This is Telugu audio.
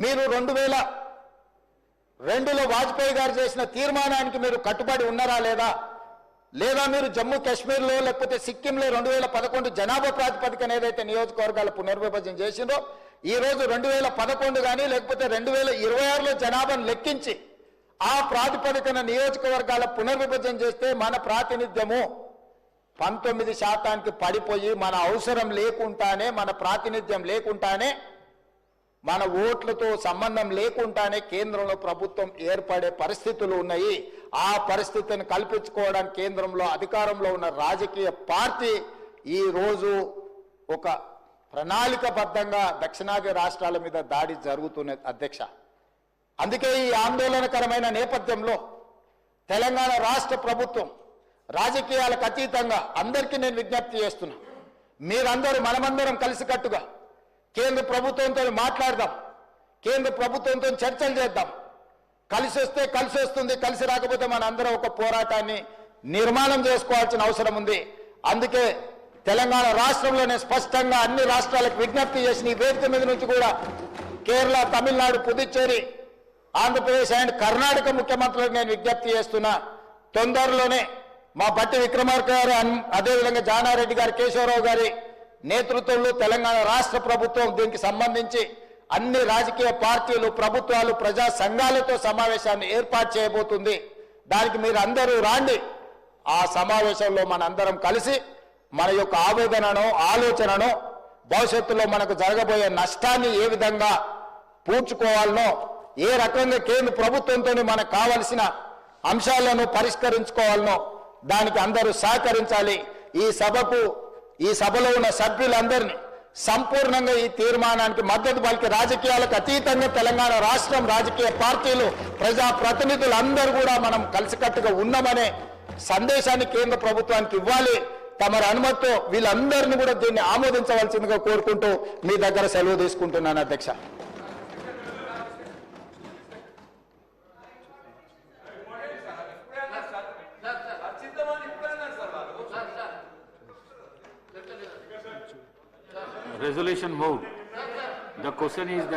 మీరు 2002లో వాజ్పేయి గారు చేసిన తీర్మానానికి మీరు కట్టుబడి ఉన్నారా లేదా, లేదా మీరు జమ్మూ కాశ్మీర్లో లేకపోతే సిక్కింలో 2011 జనాభా ప్రాతిపదికన ఏదైతే నియోజకవర్గాల పునర్విభజన చేసిందో ఈ రోజు 2011 కానీ లేకపోతే 2026లో జనాభాను లెక్కించి ఆ ప్రాతిపదికన నియోజకవర్గాల పునర్విభజన చేస్తే మన ప్రాతినిధ్యము 19% పడిపోయి మన అవసరం లేకుండానే, మన ప్రాతినిధ్యం లేకుండానే, మన ఓట్లతో సంబంధం లేకుండానే కేంద్రంలో ప్రభుత్వం ఏర్పడే పరిస్థితులు ఉన్నాయి. ఆ పరిస్థితిని కల్పించుకోవడానికి కేంద్రంలో అధికారంలో ఉన్న రాజకీయ పార్టీ ఈ రోజు ఒక ప్రణాళికబద్ధంగా దక్షిణాది రాష్ట్రాల మీద దాడి జరుగుతున్నది అధ్యక్ష. అందుకే ఈ ఆందోళనకరమైన నేపథ్యంలో తెలంగాణ రాష్ట్ర ప్రభుత్వం రాజకీయాలకు అతీతంగా అందరికీ నేను విజ్ఞప్తి చేస్తున్నా, మీరందరూ మనమందరం కలిసికట్టుగా కేంద్ర ప్రభుత్వంతో మాట్లాడదాం, కేంద్ర ప్రభుత్వంతో చర్చలు చేద్దాం. కలిసి వస్తే కలిసి వస్తుంది, కలిసి రాకపోతే మన అందరం ఒక పోరాటాన్ని నిర్మాణం చేసుకోవాల్సిన అవసరం ఉంది. అందుకే తెలంగాణ రాష్ట్రంలోనే స్పష్టంగా అన్ని రాష్ట్రాలకు విజ్ఞప్తి చేసిన ఈ వేదిక మీద నుంచి కూడా కేరళ, తమిళనాడు, పుదుచ్చేరి, ఆంధ్రప్రదేశ్ అండ్ కర్ణాటక ముఖ్యమంత్రులకు నేను విజ్ఞప్తి చేస్తున్నా, తొందరలోనే మా బట్టి విక్రమార్క గారు, అదేవిధంగా జానారెడ్డి గారు, కేశవరావు గారి నేతృత్వంలో తెలంగాణ రాష్ట్ర ప్రభుత్వం దీనికి సంబంధించి అన్ని రాజకీయ పార్టీలు, ప్రభుత్వాలు, ప్రజా సంఘాలతో సమావేశాన్ని ఏర్పాటు చేయబోతుంది. దానికి మీరు అందరూ రాండి. ఆ సమావేశంలో మనందరం కలిసి మన యొక్క ఆవేదనను, ఆలోచనను, భవిష్యత్తులో మనకు జరగబోయే నష్టాన్ని ఏ విధంగా పూడ్చుకోవాలనో, ఏ రకంగా కేంద్ర ప్రభుత్వంతో మనకు కావలసిన అంశాలను పరిష్కరించుకోవాలనో దానికి అందరూ సహకరించాలి. ఈ సభలో ఉన్న సభ్యులందరినీ సంపూర్ణంగా ఈ తీర్మానానికి మద్దతు పలికి రాజకీయాలకు అతీతంగా తెలంగాణ రాష్ట్రం రాజకీయ పార్టీలు, ప్రజా ప్రతినిధులు అందరూ కూడా మనం కలిసికట్టుగా ఉన్నామనే సందేశాన్ని కేంద్ర ప్రభుత్వానికి ఇవ్వాలి. తమరి అనుమతితో వీళ్ళందరినీ కూడా దీన్ని ఆమోదించవలసిందిగా కోరుకుంటూ మీ దగ్గర సెలవు తీసుకుంటున్నాను అధ్యక్ష. Resolution moved. The question is that